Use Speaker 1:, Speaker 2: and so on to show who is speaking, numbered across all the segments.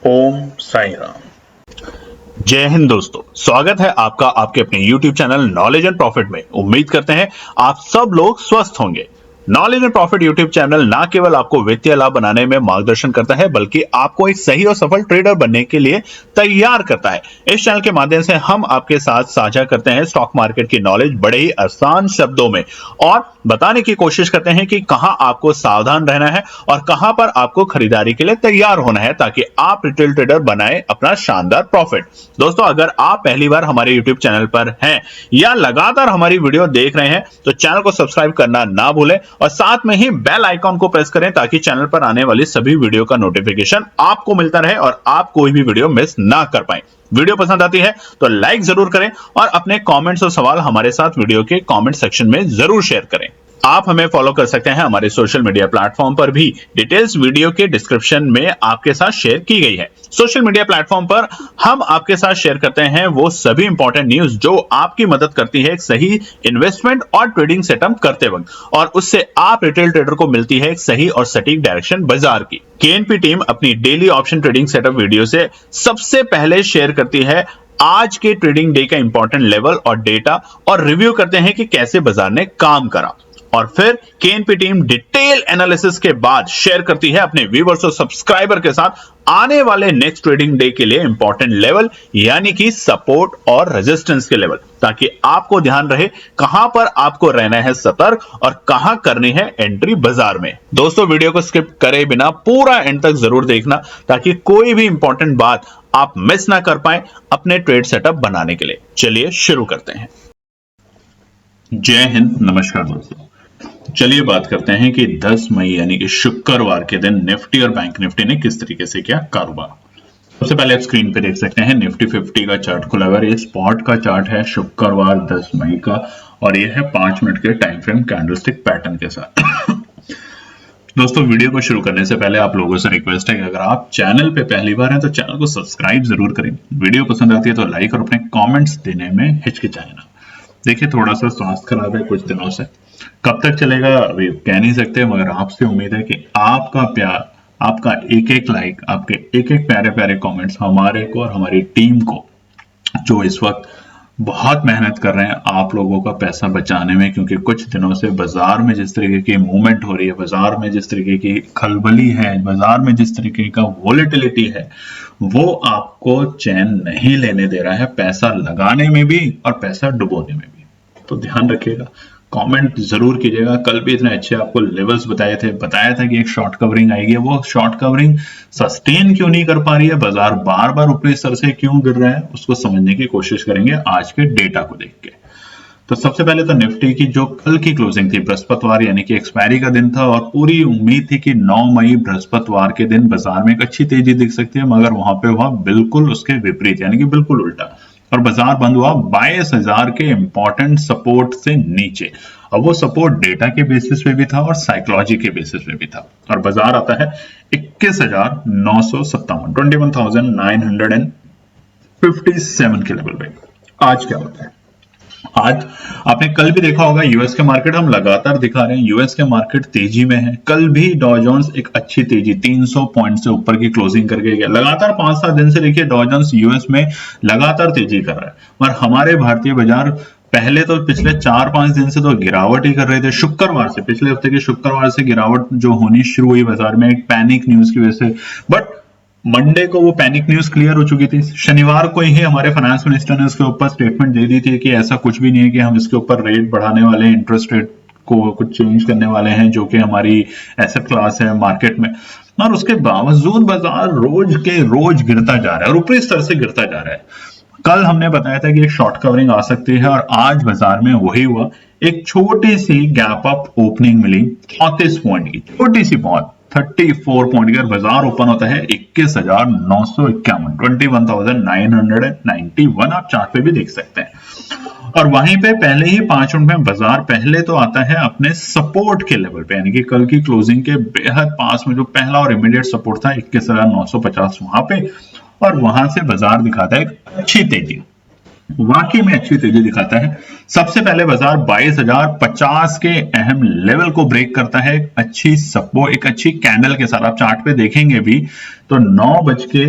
Speaker 1: ओम साई राम। जय हिंद दोस्तों, स्वागत है आपका आपके अपने YouTube channel knowledge and profit में। उम्मीद करते हैं आप सब लोग स्वस्थ होंगे। Knowledge and profit YouTube channel ना केवल आपको वित्तीय लाभ बनाने में मार्गदर्शन करता है, बल्कि आपको एक सही और सफल ट्रेडर बनने के लिए तैयार करता है। इस चैनल के माध्यम से हम आपके साथ साझा करते हैं स्टॉक मार्केट की नॉलेज बड़े ही आसान शब्दों में, और बताने की कोशिश करते हैं कि कहां आपको सावधान रहना है और कहां पर आपको खरीदारी के लिए तैयार होना है, ताकि आप रिटेल ट्रेडर बनाए अपना शानदार प्रॉफिट। दोस्तों, अगर आप पहली बार हमारे YouTube चैनल पर हैं या लगातार हमारी वीडियो देख रहे हैं तो चैनल को सब्सक्राइब करना ना भूलें और साथ में ही बेल आइकॉन को प्रेस करें, ताकि चैनल पर आने वाली सभी वीडियो का नोटिफिकेशन आपको मिलता रहे और आप कोई भी वीडियो मिस ना कर पाए। वीडियो पसंद आती है तो लाइक जरूर करें और अपने कमेंट्स और सवाल हमारे साथ वीडियो के कमेंट सेक्शन में जरूर शेयर करें। आप हमें फॉलो कर सकते हैं हमारे सोशल मीडिया प्लेटफॉर्म पर भी, डिटेल्स वीडियो के डिस्क्रिप्शन में आपके साथ शेयर की गई है। सोशल मीडिया प्लेटफॉर्म पर हम आपके साथ शेयर करते हैं वो सभी इंपॉर्टेंट न्यूज जो आपकी मदद करती है एक सही इन्वेस्टमेंट और ट्रेडिंग सेटअप करते वक्त, और उससे आप रिटेल ट्रेडर को मिलती है एक सही और सटीक डायरेक्शन बाजार की। केएनपी टीम अपनी daily option trading setup video से सबसे पहले शेयर करती है आज के ट्रेडिंग डे का इंपॉर्टेंट लेवल और डेटा, और रिव्यू करते हैं कि कैसे बाजार ने काम करा, और फिर केएनपी टीम डिटेल एनालिसिस के बाद शेयर करती है अपने व्यूअर्स और सब्सक्राइबर के साथ आने वाले नेक्स्ट ट्रेडिंग डे के लिए इंपॉर्टेंट लेवल, यानी कि सपोर्ट और रेजिस्टेंस के लेवल, ताकि आपको ध्यान रहे कहां पर आपको रहना है सतर्क और कहां करनी है एंट्री बाजार में। दोस्तों, वीडियो को स्किप करे बिना पूरा एंड तक जरूर देखना, ताकि कोई भी इंपॉर्टेंट बात आप मिस ना कर पाए अपने ट्रेड सेटअप बनाने के लिए। चलिए शुरू करते हैं। जय हिंद, नमस्कार दोस्तों। चलिए बात करते हैं कि 10 मई यानी कि शुक्रवार के दिन निफ्टी और बैंक निफ्टी ने किस तरीके से किया कारोबार। सबसे पहले आप स्क्रीन पे देख सकते हैं निफ्टी 50 का चार्ट खुला हुआ है। ये स्पॉट का चार्ट है शुक्रवार 10 मई का, और ये है 5 मिनट के टाइम फ्रेम कैंडलस्टिक पैटर्न के साथ। दोस्तों, वीडियो को शुरू करने से पहले आप लोगों से रिक्वेस्ट है कि अगर आप चैनल पे पहली बार हैं तो चैनल को सब्सक्राइब जरूर करें। वीडियो पसंद आती है तो लाइक और अपने कमेंट्स देने में हिचकिचाएं ना। देखिए, थोड़ा सा स्वास्थ्य खराब है कुछ दिनों से, कब तक चलेगा अभी कह नहीं सकते, मगर आपसे उम्मीद है कि आपका प्यार, आपका एक एक लाइक, आपके एक एक प्यारे प्यारे कमेंट्स हमारे को और हमारी टीम को, जो इस वक्त बहुत मेहनत कर रहे हैं आप लोगों का पैसा बचाने में, क्योंकि कुछ दिनों से बाजार में जिस तरीके की मूवमेंट हो रही है, बाजार में जिस तरीके की खलबली है, बाजार में जिस तरीके का वोलेटिलिटी है, वो आपको चैन नहीं लेने दे रहा है, पैसा लगाने में भी और पैसा डुबोने में भी। तो ध्यान रखिएगा, कमेंट जरूर कीजिएगा। कल भी इतने अच्छे आपको लेवल्स बताया था कि एक शॉर्ट कवरिंग आएगी, वो शॉर्ट कवरिंग सस्टेन क्यों नहीं कर पा रही है, बाजार बार बार ऊपरी स्तर से क्यों गिर रहा है, उसको समझने की कोशिश करेंगे आज के डेटा को देख के। तो सबसे पहले तो निफ्टी की जो कल की क्लोजिंग थी, बृहस्पतिवार यानी कि एक्सपायरी का दिन था, और पूरी उम्मीद थी कि 9 मई बृहस्पतिवार के दिन बाजार में एक अच्छी तेजी दिख सकती है, मगर वहां पे हुआ बिल्कुल उसके विपरीत, यानी कि बिल्कुल उल्टा, और बाजार बंद हुआ 22,000 के इंपॉर्टेंट सपोर्ट से नीचे। अब वो सपोर्ट डेटा के बेसिस पे भी था और साइकोलॉजी के बेसिस पे भी था, और बाजार आता है 21,957 21,957 के लेवल पे। आज क्या होता है? आज आपने कल भी देखा होगा, यूएस के मार्केट हम लगातार दिखा रहे हैं, यूएस के मार्केट तेजी में है। कल भी डॉ जोन्स एक अच्छी तेजी 300 पॉइंट से ऊपर की क्लोजिंग करके गया। लगातार 5-7 दिन से देखिए डॉ जोन्स यूएस में लगातार तेजी कर रहा है, और हमारे भारतीय बाजार पहले तो पिछले 4-5 दिन से तो गिरावट ही कर रहे थे। शुक्रवार से, पिछले हफ्ते के शुक्रवार से गिरावट जो होनी शुरू हुई बाजार में, एक पैनिक न्यूज की वजह से, बट मंडे को वो पैनिक न्यूज क्लियर हो चुकी थी। शनिवार को ही हमारे फाइनेंस मिनिस्टर ने उसके ऊपर स्टेटमेंट दे दी थी कि ऐसा कुछ भी नहीं है कि हम इसके ऊपर रेट बढ़ाने वाले हैं, इंटरेस्ट रेट को कुछ चेंज करने वाले हैं, जो कि हमारी एसेट क्लास है मार्केट में। और उसके बावजूद बाजार रोज के रोज गिरता जा रहा है और ऊपरी स्तर से गिरता जा रहा है। कल हमने बताया था कि एक शॉर्ट कवरिंग आ सकती है, और आज बाजार में वही हुआ। एक छोटी सी गैप अप ओपनिंग मिली 34 पॉइंट की, छोटी सी बहुत 34 पॉइंट का। बाजार ओपन होता है 21,951 21,991, आप चार्ट पे भी देख सकते हैं। और वहीं पे पहले ही 5 मिनट में बाजार पहले तो आता है अपने सपोर्ट के लेवल पे, यानी कि कल की क्लोजिंग के बेहद पास में जो पहला और इमीडिएट सपोर्ट था 21,950 वहां पे, और वहां से बाजार दिखाता है अच्छी तेजी, वाकई में अच्छी तेजी दिखाता है। सबसे पहले बाजार 22,050 के अहम लेवल को ब्रेक करता है, एक अच्छी कैंडल के साथ। आप चार्ट पे देखेंगे भी तो 9 बज के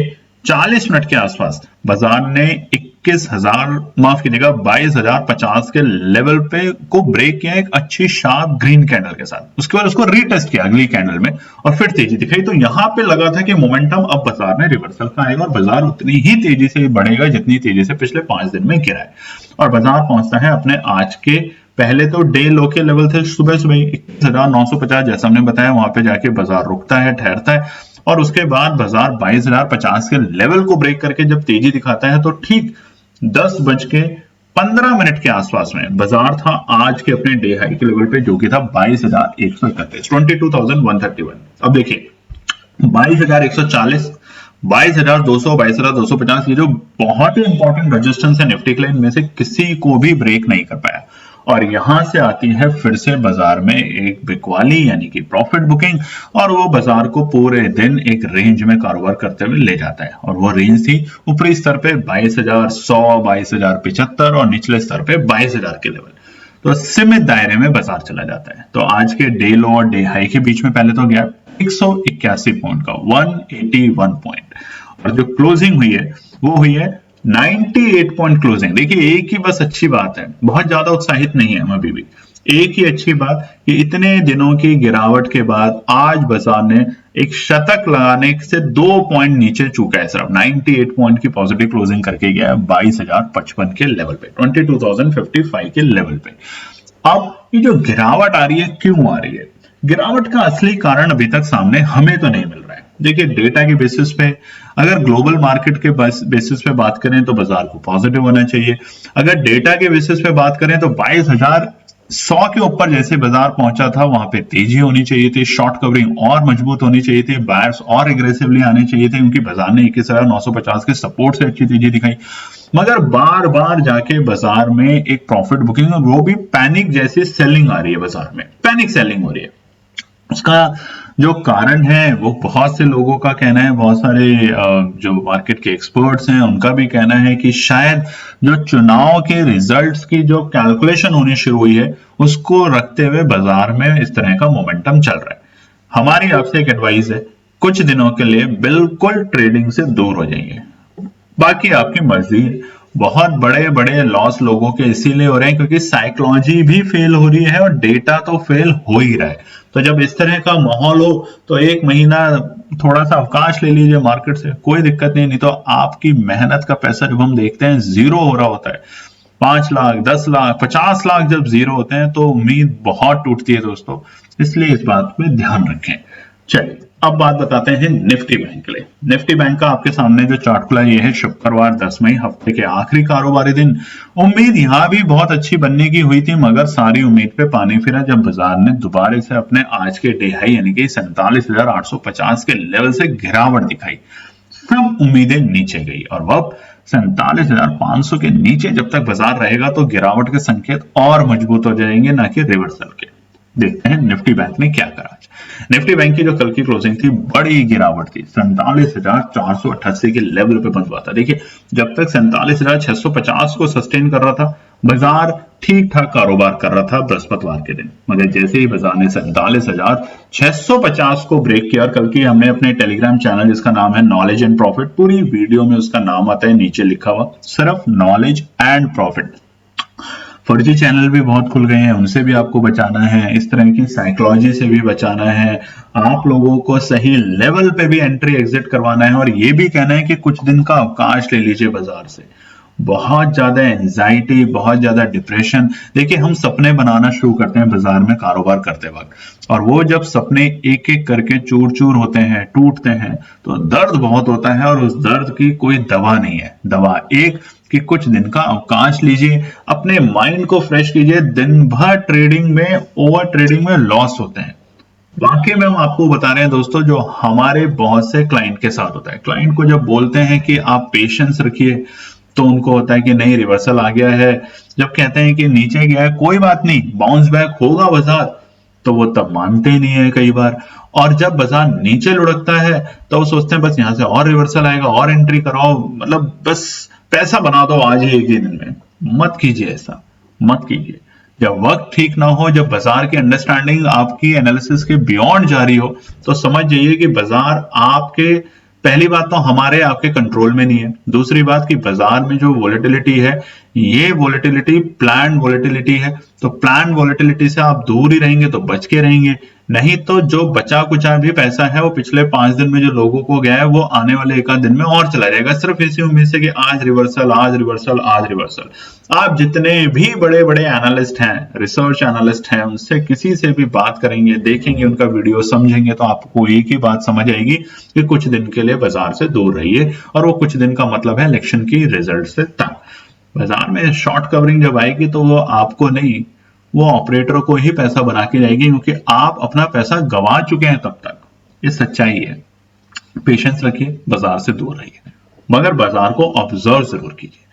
Speaker 1: 40 मिनट के आसपास बाजार ने 21,000 माफ कीजिएगा 22,050 के लेवल पे को ब्रेक किया एक अच्छी शार्प ग्रीन कैंडल के साथ। उसके बाद उसको रीटेस्ट किया अगली कैंडल में और फिर तेजी दिखाई। तो यहां पे लगा था कि मोमेंटम अब बाजार में रिवर्सल का आएगा और बाजार उतनी ही तेजी से बढ़ेगा जितनी तेजी से पिछले 5 दिन में गिरा है। और बाजार पहुंचता है अपने आज के पहले तो डे लो के लेवल थे सुबह 21,950 जैसा हमने बताया, वहां पे जाके बाजार रुकता है, ठहरता है और उसके बाद बाजार 22,050 के लेवल को ब्रेक करके जब तेजी दिखाता है तो ठीक 10:15 के आसपास में बाजार था आज के अपने डे हाई के लेवल पे, जो कि था 22,131, 22,131। अब देखिए 22,140, 22,200, 22,250 ये जो बहुत ही इंपॉर्टेंट रेजिस्टेंस है निफ्टी के लिए, इनमें से किसी को भी ब्रेक नहीं कर पाया। और यहां से आती है फिर से बाजार में एक बिकवाली यानी कि प्रॉफिट बुकिंग, और वो बाजार को पूरे दिन एक रेंज में कारोबार करते हुए ले जाता है। और वो रेंज थी ऊपरी स्तर पे 22,100, 22,075 और निचले स्तर पे 22,000 के लेवल। तो सीमित दायरे में बाजार चला जाता है। तो आज के डे लो और डे हाई के बीच में पहले तो गैप 181 पॉइंट का, 181 पॉइंट, और जो क्लोजिंग हुई है वो हुई है 98 पॉइंट क्लोजिंग। देखिए एक ही बस अच्छी बात है, बहुत ज्यादा उत्साहित नहीं है हम अभी भी, एक ही अच्छी बात कि इतने दिनों की गिरावट के बाद आज बाजार ने एक शतक लगाने से 2 पॉइंट नीचे चूका है, सिर्फ 98 पॉइंट की पॉजिटिव क्लोजिंग करके गया है 22,055 के लेवल पे, 22,055 के लेवल पे। अब ये जो गिरावट आ रही है क्यों आ रही है? गिरावट का असली कारण अभी तक सामने हमें तो नहीं मिल रहा है। देखिए डेटा के बेसिस पे अगर ग्लोबल मार्केट के बेसिस पे बात करें तो बाजार को पॉजिटिव होना चाहिए। अगर डेटा के बेसिस पे बात करें तो 22,100 के ऊपर जैसे बाजार पहुंचा था वहां पे तेजी होनी चाहिए थी, शॉर्ट कवरिंग और मजबूत होनी चाहिए थी, बायर्स और एग्रेसिवली आने चाहिए थे, क्योंकि बाजार ने 21,950 के सपोर्ट से अच्छी तेजी दिखाई। मगर बार बार जाके बाजार में एक प्रॉफिट बुकिंग, वो भी पैनिक जैसी सेलिंग आ रही है, बाजार में पैनिक सेलिंग हो रही है। उसका जो कारण है वो बहुत से लोगों का कहना है, बहुत सारे जो मार्केट के एक्सपर्ट्स हैं उनका भी कहना है कि शायद जो चुनाव के रिजल्ट्स की जो कैलकुलेशन होनी शुरू हुई है उसको रखते हुए बाजार में इस तरह का मोमेंटम चल रहा है। हमारी आपसे एक एडवाइस है, कुछ दिनों के लिए बिल्कुल ट्रेडिंग से दूर हो जाइए, बाकी आपकी मर्जी है। बहुत बड़े बड़े लॉस लोगों के इसीलिए हो रहे हैं क्योंकि साइकोलॉजी भी फेल हो रही है और डेटा तो फेल हो ही रहा है। तो जब इस तरह का माहौल हो तो 1 महीना थोड़ा सा अवकाश ले लीजिए मार्केट से, कोई दिक्कत नहीं तो आपकी मेहनत का पैसा जब हम देखते हैं जीरो हो रहा होता है, 5 लाख, 10 लाख, 50 लाख जब जीरो होते हैं तो उम्मीद बहुत टूटती है दोस्तों, इसलिए इस बात पे ध्यान रखें। चलिए अब बात बताते हैं निफ्टी बैंक के लिए। निफ्टी बैंक का आपके सामने जो चार्ट खुला ये है शुक्रवार 10 मई, हफ्ते के आखिरी कारोबारी दिन। उम्मीद यहां भी बहुत अच्छी बनने की हुई थी मगर सारी उम्मीद पे पानी फिरा जब बाजार ने दोबारा से अपने आज के डे हाई यानी कि 47,850 के लेवल से गिरावट दिखाई। सब उम्मीदें नीचे गई और वह 47,500 के नीचे जब तक बाजार रहेगा तो गिरावट के संकेत और मजबूत हो जाएंगे, ना कि रिवर्सल के। देखते हैं निफ्टी बैंक ने क्या करा। निफ्टी बैंक की जो कल की क्लोजिंग थी बड़ी गिरावट थी, 47,488 के लेवल पे बंद हुआ था। देखिए जब तक 47,650 को सस्टेन कर रहा था बाजार ठीक ठाक कारोबार कर रहा था बृहस्पतिवार के दिन, मगर जैसे ही बाजार ने 47,650 को ब्रेक किया, और कल की हमने अपने टेलीग्राम चैनल जिसका नाम है नॉलेज एंड प्रॉफिट, पूरी वीडियो में उसका नाम आता है नीचे लिखा हुआ सिर्फ नॉलेज एंड प्रॉफिट। फर्जी चैनल भी बहुत खुल गए हैं, उनसे भी आपको बचाना है, इस तरह की साइकोलॉजी से भी बचाना है, आप लोगों को सही लेवल पे भी एंट्री एग्जिट करवाना है और ये भी कहना है कि कुछ दिन का अवकाश ले लीजिए बाजार से। बहुत ज्यादा एंजाइटी, बहुत ज्यादा डिप्रेशन। देखिए हम सपने बनाना शुरू करते हैं बाजार में कारोबार करते वक्त, और वो जब सपने एक एक करके चूर चूर होते हैं, टूटते हैं, तो दर्द बहुत होता है और उस दर्द की कोई दवा नहीं है। दवा एक कि कुछ दिन का अवकाश लीजिए, अपने माइंड को फ्रेश कीजिए। दिन भर ट्रेडिंग में, ओवर ट्रेडिंग में लॉस होते हैं। वाकई में हम आपको बता रहे हैं दोस्तों, जो हमारे बहुत से क्लाइंट के साथ होता है। क्लाइंट को जब बोलते हैं कि आप पेशेंस रखिए तो उनको होता है कि नहीं रिवर्सल आ गया है, जब कहते हैं कि नीचे गया है कोई बात नहीं बाउंस बैक होगा बाजार, तो वो तब मानते ही नहीं है कई बार। और जब बाजार नीचे लुढ़कता है तो वो सोचते हैं बस यहां से और रिवर्सल आएगा और एंट्री कराओ, मतलब बस पैसा बना दो आज ही एक ही दिन में। मत कीजिए ऐसा, मत कीजिए। जब वक्त ठीक ना हो, जब बाजार की अंडरस्टैंडिंग आपकी एनालिसिस के बियॉन्ड जा रही हो, तो समझ जाइए कि बाजार आपके पहली बात तो हमारे आपके कंट्रोल में नहीं है। दूसरी बात कि बाजार में जो वोलेटिलिटी है, ये वोलेटिलिटी प्लान वोलेटिलिटी है, तो प्लान वोलेटिलिटी से आप दूर ही रहेंगे तो बच के रहेंगे। नहीं तो जो बचा कुचा भी पैसा है वो पिछले 5 दिन में जो लोगों को गया है वो आने वाले एक आध दिन में और चला जाएगा, सिर्फ इसी उम्मीद से कि आज रिवर्सल, आज रिवर्सल, आज रिवर्सल। आप जितने भी बड़े बड़े एनालिस्ट हैं, रिसर्च एनालिस्ट हैं, उनसे किसी से भी बात करेंगे, देखेंगे उनका वीडियो, समझेंगे, तो आपको एक ही बात समझ आएगी कि कुछ दिन के लिए बाजार से दूर रहिए। और वो कुछ दिन का मतलब है इलेक्शन की रिजल्ट से तक। बाजार में शॉर्ट कवरिंग जब आएगी तो वो आपको नहीं, वो ऑपरेटर को ही पैसा बना के जाएगी, क्योंकि आप अपना पैसा गंवा चुके हैं तब तक। ये सच्चाई है। पेशेंस रखिए, बाजार से दूर रहिए, मगर बाजार को ऑब्जर्व जरूर कीजिए।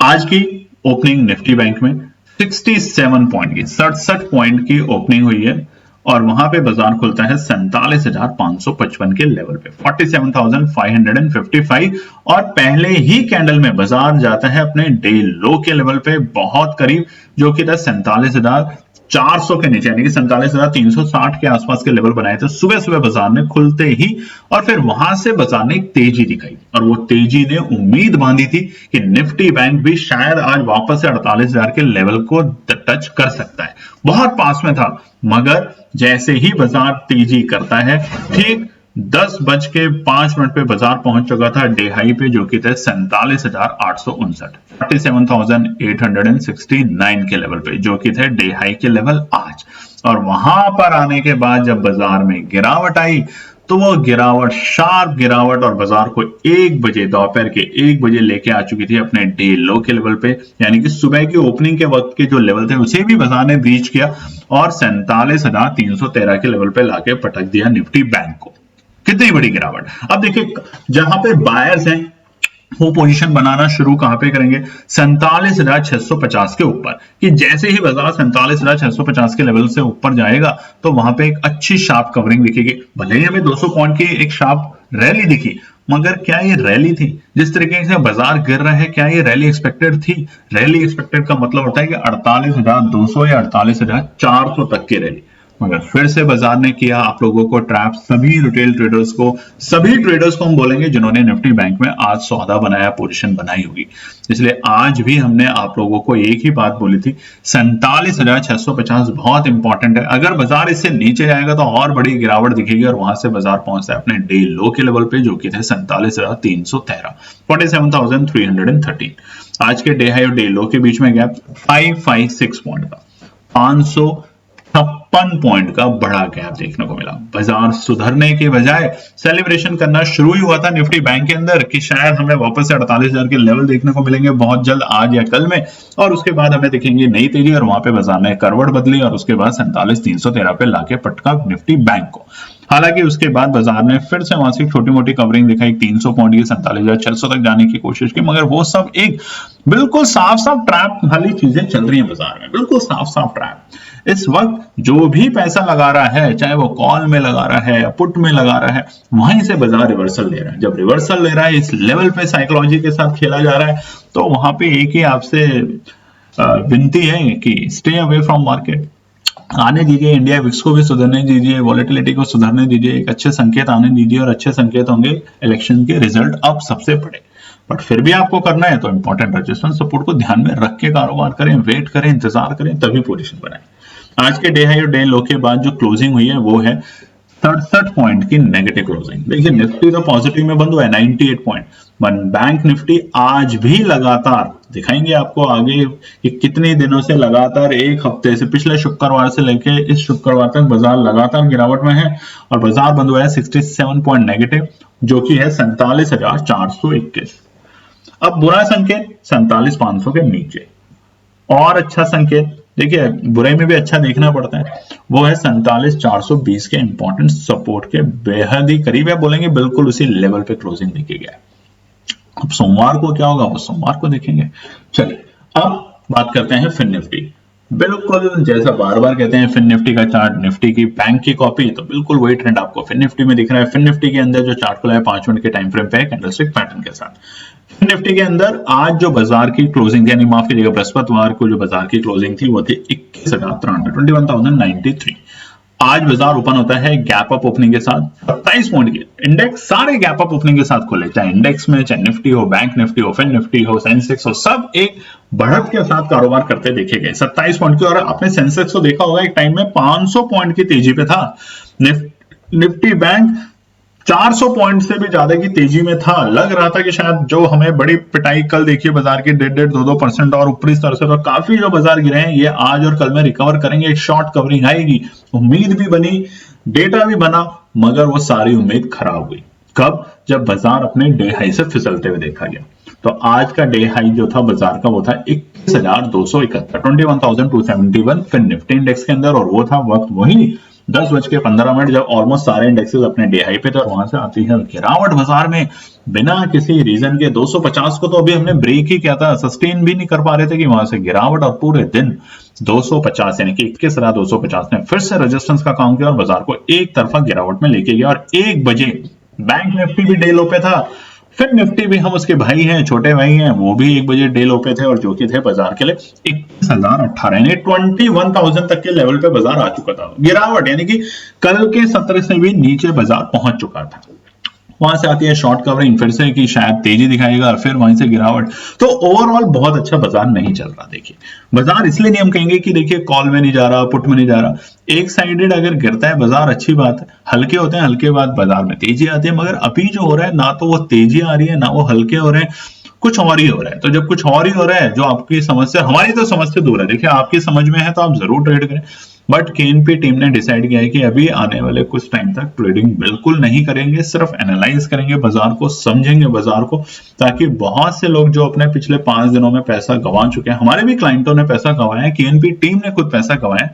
Speaker 1: आज की ओपनिंग निफ्टी बैंक में 67 पॉइंट की 67 पॉइंट की ओपनिंग हुई है और वहां पे बाजार खुलता है 47,555 के लेवल पे, 47,555। और पहले ही कैंडल में बाजार जाता है अपने डे लो के लेवल पे बहुत करीब, जो कि था 47,400 के नीचे, यानी कि 47,360 के आसपास के लेवल बनाए थे सुबह सुबह बाजार ने खुलते ही। और फिर वहां से बाजार ने एक तेजी दिखाई और वो तेजी ने उम्मीद बांधी थी कि निफ्टी बैंक भी शायद आज वापस से 48,000 के लेवल को टच कर सकता है। बहुत पास में था, मगर जैसे ही बाजार तेजी करता है, ठीक 10:05 पे बाजार पहुंच चुका था डे हाई पे, जो कि थे 47,859, 47,869 के लेवल पे, जो कि थे डे हाई के लेवल आज। और वहां पर आने के बाद जब बाजार में गिरावट आई तो वो गिरावट, शार्प गिरावट, और बाजार को 1 बजे, दोपहर के 1 बजे लेके आ चुकी थी अपने डे लो के लेवल पे, यानी कि सुबह की ओपनिंग के वक्त के जो लेवल थे उसे भी बाजार ने ब्रीच किया और 47,313 के लेवल पे लाके पटक दिया निफ्टी बैंक को। कितनी बड़ी गिरावट। अब देखिए, जहां पे बायर्स हैं वो पोजीशन बनाना शुरू कहां पे करेंगे, 47,650 के ऊपर, कि जैसे ही बाजार 47,650 के लेवल से ऊपर जाएगा तो वहां पे एक अच्छी शार्प कवरिंग दिखेगी। भले ही हमें 200 पॉइंट की एक शार्प रैली दिखी, मगर क्या ये रैली थी? जिस तरीके से बाजार गिर रहा है, क्या ये रैली एक्सपेक्टेड थी? रैली एक्सपेक्टेड का मतलब होता है कि 48,200 या 48,400 तक की रैली, मगर फिर से बाजार ने किया आप लोगों को ट्रैप। सभी रिटेल ट्रेडर्स को, सभी ट्रेडर्स को हम बोलेंगे जिन्होंने निफ्टी बैंक में आज सौदा बनाया, पोजीशन बनाई होगी। इसलिए आज भी हमने आप लोगों को एक ही बात बोली थी, 47,650 बहुत इंपॉर्टेंट है। अगर बाजार इससे नीचे जाएगा तो और बड़ी गिरावट दिखेगी और वहां से बाजार पहुंचता है अपने डे लो के लेवल पे, जो कि थे 47,313, 47,313। आज के डे हाई और डे लो के बीच में गैप 556 पॉइंट का, 556 पॉइंट का बड़ा गैप देखने को मिला। बाजार सुधरने के बजाय सेलिब्रेशन करना शुरू ही हुआ था निफ्टी बैंक के अंदर कि शायद हमें वापस से 48,000 के लेवल देखने को मिलेंगे बहुत जल्द, आज या कल में, और उसके बाद हमें दिखेंगे नई तेजी, और वहां पे बाजार ने करवट बदली और उसके बाद 47,313 पे लाके पटका निफ्टी बैंक को। हालांकि उसके बाद बाजार ने फिर से वहां से छोटी मोटी कवरिंग दिखाई, 300 पॉइंट की 47,600 तक जाने की कोशिश की, मगर वो सब एक बिल्कुल साफ साफ ट्रैप वाली चीजें चल रही है बाजार में, बिल्कुल साफ साफ ट्रैप। इस वक्त जो भी पैसा लगा रहा है, चाहे वो कॉल में लगा रहा है या पुट में लगा रहा है, वहीं से बाजार रिवर्सल ले रहा है। जब रिवर्सल ले रहा है, इस लेवल पे साइकोलॉजी के साथ खेला जा रहा है, तो वहां पे एक ही आपसे विनती है कि स्टे अवे फ्रॉम मार्केट। आने दीजिए, इंडिया विक्स को भी सुधरने दीजिए, वॉलेटिलिटी को सुधरने दीजिए, एक अच्छे संकेत आने दीजिए, और अच्छे संकेत होंगे इलेक्शन के रिजल्ट अब सबसे बड़े। बट फिर भी आपको करना है तो इंपॉर्टेंट रेजिस्टेंस सपोर्ट को ध्यान में रख के कारोबार करें, वेट करें, इंतजार करें, तभी पोजीशन बनाएं। आज के डे हाई और डे लो के बाद जो क्लोजिंग हुई है वो है 67 पॉइंट की नेगेटिव क्लोजिंग। देखिए, निफ्टी तो पॉजिटिव में बंद हुआ है 98 पॉइंट, बैंक निफ्टी आज भी लगातार दिखाएंगे आपको आगे कि कितने दिनों से लगातार, एक हफ्ते से, पिछले शुक्रवार से लेके इस शुक्रवार तक बाजार लगातार गिरावट में है और बाजार बंद हुआ है 67 पॉइंट नेगेटिव, जो कि है 47,421। अब बुरा संकेत 47,500 के नीचे, और अच्छा संकेत, देखिए बुराई में भी अच्छा देखना पड़ता है, वो है 47,420 के इंपॉर्टेंट सपोर्ट के बेहद ही करीब है, बोलेंगे बिल्कुल उसी लेवल पे क्लोजिंग देखी गया है। अब सोमवार को क्या होगा वो सोमवार को देखेंगे। चलिए अब बात करते हैं फिन निफ्टी। बिल्कुल जैसा बार बार कहते हैं, फिन निफ्टी का चार्ट निफ्टी की बैंक की कॉपी, तो बिल्कुल वही ट्रेंड आपको फिन निफ्टी में दिख रहा है। फिन निफ्टी के अंदर जो चार्ट खुला है 5 मिनट के टाइम फ्रेम पे कैंडलस्टिक पैटर्न के साथ। फिन निफ्टी के अंदर आज जो बाजार की क्लोजिंग थी, यानी माफ कीजिएगा बृहस्पतिवार को जो बाजार की क्लोजिंग थी वो थी 21,393, आज बाजार ओपन होता है गैप अप ओपनिंग के साथ 27 पॉइंट के। इंडेक्स सारे गैप अप ओपनिंग के साथ खुले, चाहे इंडेक्स में, चाहे निफ्टी हो, बैंक निफ्टी हो, फिन निफ्टी हो, सेंसेक्स हो, सब एक बढ़त के साथ कारोबार करते देखे गए 27 पॉइंट के। और आपने सेंसेक्स को देखा होगा, एक टाइम में 500 पॉइंट की तेजी पे था। निफ्टी बैंक 400 पॉइंट से भी ज्यादा की तेजी में था। लग रहा था कि शायद जो हमें बड़ी पिटाई कल देखिए बाजार की 1.5-2% और ऊपरी स्तर से तो काफी जो बाजार गिरे हैं ये आज और कल में रिकवर करेंगे, एक शॉर्ट कवरिंग आएगी, उम्मीद भी बनी, डेटा भी बना, मगर वो सारी उम्मीद खराब हुई। कब? जब बाजार अपने डे हाई से फिसलते हुए देखा गया। तो आज का डे हाई जो था बाजार का वो था 21,271, 21,271 फिर निफ्टी इंडेक्स के अंदर, और वो था वक्त वही 10:15 जब ऑलमोस्ट सारे इंडेक्सेस अपने डे हाई पे थे। और वहां से आती है गिरावट बाजार में बिना किसी रीजन के। 250 को तो अभी हमने ब्रेक ही किया था, सस्टेन भी नहीं कर पा रहे थे कि वहां से गिरावट, और पूरे दिन 250 यानी कि 21,250 ने फिर से रेजिस्टेंस का काम किया और बाजार को एक तरफा गिरावट में लेके गया। और 1 बजे बैंक निफ्टी भी डे लो पे था, फिर निफ्टी भी, हम उसके भाई हैं, छोटे भाई हैं, वो भी 1 बजे डे लो पे थे, और जो कि थे बाजार के लिए 21,018 यानी 21,000 तक के लेवल पे बाजार आ चुका था। गिरावट यानी कि कल के सत्र से भी नीचे बाजार पहुंच चुका था। वहां से आती है शॉर्ट कवरिंग फिर से कि शायद तेजी दिखाएगा, फिर वहीं से गिरावट। तो ओवरऑल बहुत अच्छा बाजार नहीं चल रहा। देखिए बाजार इसलिए नहीं हम कहेंगे कि देखिए कॉल में नहीं जा रहा, पुट में नहीं जा रहा, एक साइडेड अगर गिरता है बाजार अच्छी बात है, हल्के होते हैं, हल्के बाद बाजार में तेजी आती है। मगर अभी जो हो रहा है ना तो वो तेजी आ रही है ना वो हल्के हो रहे हैं, कुछ और ही हो रहा है। तो जब कुछ और ही हो रहा है, जो आपकी समझ से, हमारी तो समझ से दूर है, देखिए आपकी समझ में है तो आप जरूर ट्रेड करें, बट केएनपी टीम ने डिसाइड किया है कि अभी आने वाले कुछ टाइम तक ट्रेडिंग बिल्कुल नहीं करेंगे, सिर्फ एनालाइज करेंगे बाजार को, समझेंगे बाजार को, ताकि बहुत से लोग जो अपने पिछले 5 दिनों में पैसा गंवा चुके हैं, हमारे भी क्लाइंटों ने पैसा गंवाया है, केएनपी टीम ने खुद पैसा गंवाया,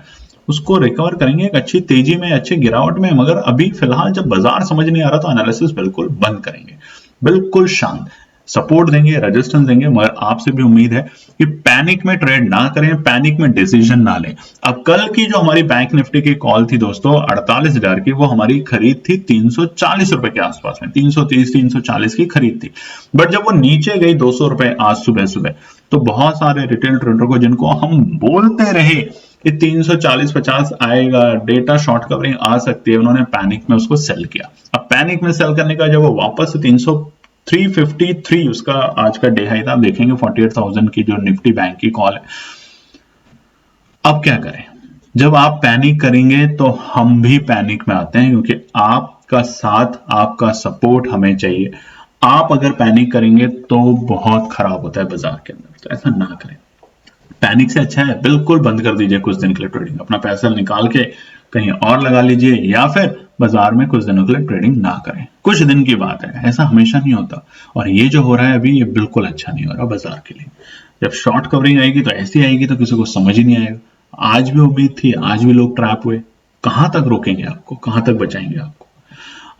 Speaker 1: उसको रिकवर करेंगे एक अच्छी तेजी में, अच्छी गिरावट में। मगर अभी फिलहाल जब बाजार समझ नहीं आ रहा तो एनालिसिस बिल्कुल बंद करेंगे, बिल्कुल शांत, सपोर्ट देंगे, रेजिस्टेंस देंगे। मगर आपसे भी उम्मीद है कि पैनिक में ट्रेड ना करें, पैनिक में डिसीजन ना लें। अब कल की जो हमारी बैंक निफ्टी की कॉल थी दोस्तों 48,000 की, वो हमारी खरीद थी 340 रुपए के आसपास में, 330-340 की खरीद थी। बट जब वो नीचे गई 200 रुपए आज सुबह सुबह, तो बहुत सारे रिटेल ट्रेडर को, जिनको हम बोलते रहे कि 340-50 आएगा, डेटा शॉर्ट कवरिंग आ सकती है, उन्होंने पैनिक में उसको सेल किया। अब पैनिक में सेल करने का जब वो वापस 353 उसका आज का डे हाई था, आप देखेंगे 48,000 की जो निफ्टी बैंक की कॉल है। अब क्या करें? जब आप पैनिक करेंगे तो हम भी पैनिक में आते हैं, क्योंकि आपका साथ, आपका सपोर्ट हमें चाहिए। आप अगर पैनिक करेंगे तो बहुत खराब होता है बाजार के अंदर, तो ऐसा ना करें। पैनिक से अच्छा है बिल्कुल बंद कर दीजिए कुछ दिन के लिए ट्रेडिंग, अपना पैसा निकाल के कहीं और लगा लीजिए, या फिर बाजार में कुछ दिनों के लिए ट्रेडिंग ना करें। कुछ दिन की बात है, ऐसा हमेशा नहीं होता। और ये जो हो रहा है अभी, ये बिल्कुल अच्छा नहीं हो रहा बाजार के लिए। जब शॉर्ट कवरिंग आएगी तो ऐसी आएगी तो किसी को समझ ही नहीं आएगा। आज भी उम्मीद थी, आज भी लोग ट्रैप हुए। कहां तक रोकेंगे आपको, कहां तक बचाएंगे आपको?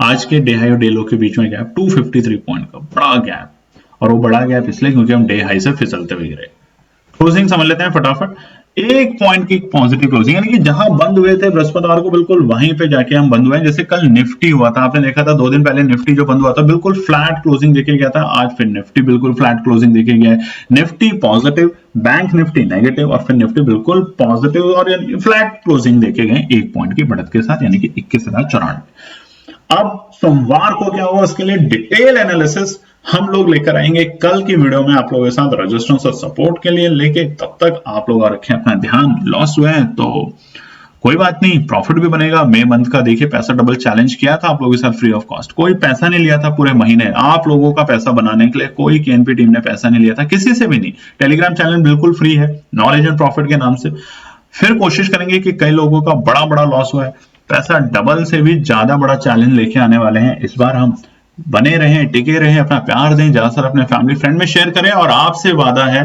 Speaker 1: आज के डे हाई और डे लो के बीच में गैप 253 पॉइंट का बड़ा गैप, और वो बड़ा गैप इसलिए क्योंकि हम डे हाई से फिसलते हुए गिरे। क्लोजिंग समझ लेते हैं फटाफट। 1 पॉइंट की पॉजिटिव क्लोजिंग, यानी कि जहां बंद हुए थे बृहस्पतिवार को, बिल्कुल वहीं पे जाके हम बंद हुए हैं। जैसे कल निफ्टी हुआ था, आपने देखा था 2 दिन पहले निफ्टी जो बंद हुआ था बिल्कुल फ्लैट क्लोजिंग देखे गया था। आज फिर निफ्टी बिल्कुल फ्लैट क्लोजिंग देखे गया है। Nifty positive, bank Nifty negative, और फिर निफ्टी बिल्कुल पॉजिटिव और फ्लैट क्लोजिंग देखे गए 1 पॉइंट की बढ़त के साथ, यानी कि 21,094। अब सोमवार को क्या हुआ, उसके लिए डिटेल एनालिसिस हम लोग लेकर आएंगे कल की वीडियो में आप लोगों के साथ, रेजिस्टेंस और सपोर्ट के लिए लेके। तब तक आप लोग रखें अपना ध्यान। लॉस हुए हैं तो कोई बात नहीं, प्रॉफिट भी बनेगा। मई मंथ का देखिए पैसा डबल चैलेंज किया था आप लोगों के साथ फ्री ऑफ कॉस्ट, कोई पैसा नहीं लिया था पूरे महीने। आप लोगों का पैसा बनाने के लिए कोई केएनपी टीम ने पैसा नहीं लिया था, किसी से भी नहीं। टेलीग्राम चैनल बिल्कुल फ्री है, नॉलेज एंड प्रॉफिट के नाम से। फिर कोशिश करेंगे कि कई लोगों का बड़ा बड़ा लॉस हुआ है, पैसा डबल से भी ज्यादा बड़ा चैलेंज लेके आने वाले हैं इस बार। हम बने रहें, टिके रहें, अपना प्यार दें, ज्यादातर अपने फैमिली फ्रेंड में शेयर करें। और आपसे वादा है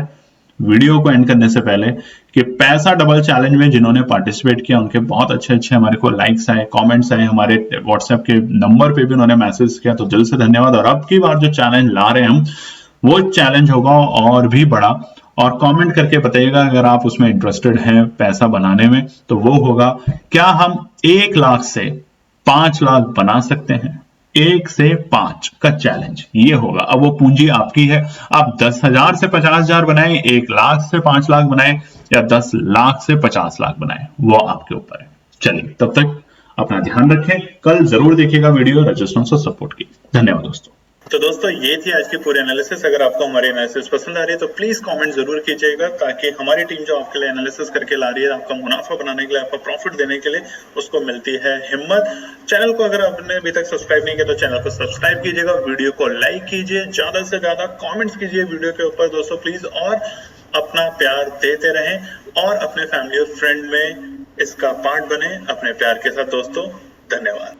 Speaker 1: वीडियो को एंड करने से पहले कि पैसा डबल चैलेंज में जिन्होंने पार्टिसिपेट किया उनके बहुत अच्छे हमारे को लाइक्स आए, कमेंट्स आए, हमारे व्हाट्सएप के नंबर पे भी उन्होंने मैसेज किया, तो दिल से धन्यवाद। और अब की बार जो चैलेंज ला रहे हैं हम, वो चैलेंज होगा और भी बड़ा। और कमेंट करके बताइएगा अगर आप उसमें इंटरेस्टेड हैं पैसा बनाने में, तो वो होगा, क्या हम 1 लाख से 5 लाख बना सकते हैं? 1 से 5 का चैलेंज ये होगा। अब वो पूंजी आपकी है, आप 10,000 से 50,000 बनाए, 1 लाख से 5 लाख बनाए, या 10 लाख से 50 लाख बनाए, वो आपके ऊपर है। चलिए तब तक अपना ध्यान रखें। कल जरूर देखिएगा वीडियो रजिस्ट्रेशन और सपोर्ट की। धन्यवाद दोस्तों।
Speaker 2: तो दोस्तों ये थी आज की पूरी एनालिसिस। अगर आपको हमारी एनालिसिस पसंद आ रही है तो प्लीज कमेंट जरूर कीजिएगा, ताकि हमारी टीम जो आपके लिए एनालिसिस करके ला रही है, आपका मुनाफा बनाने के लिए, आपका प्रॉफिट देने के लिए, उसको मिलती है हिम्मत। चैनल को अगर आपने अभी तक सब्सक्राइब नहीं किया तो चैनल को सब्सक्राइब कीजिएगा, वीडियो को लाइक कीजिए, ज्यादा से ज्यादा कॉमेंट्स कीजिए वीडियो के ऊपर दोस्तों प्लीज, और अपना प्यार देते रहें और अपने फैमिली और फ्रेंड में इसका पार्ट बने अपने प्यार के साथ दोस्तों। धन्यवाद।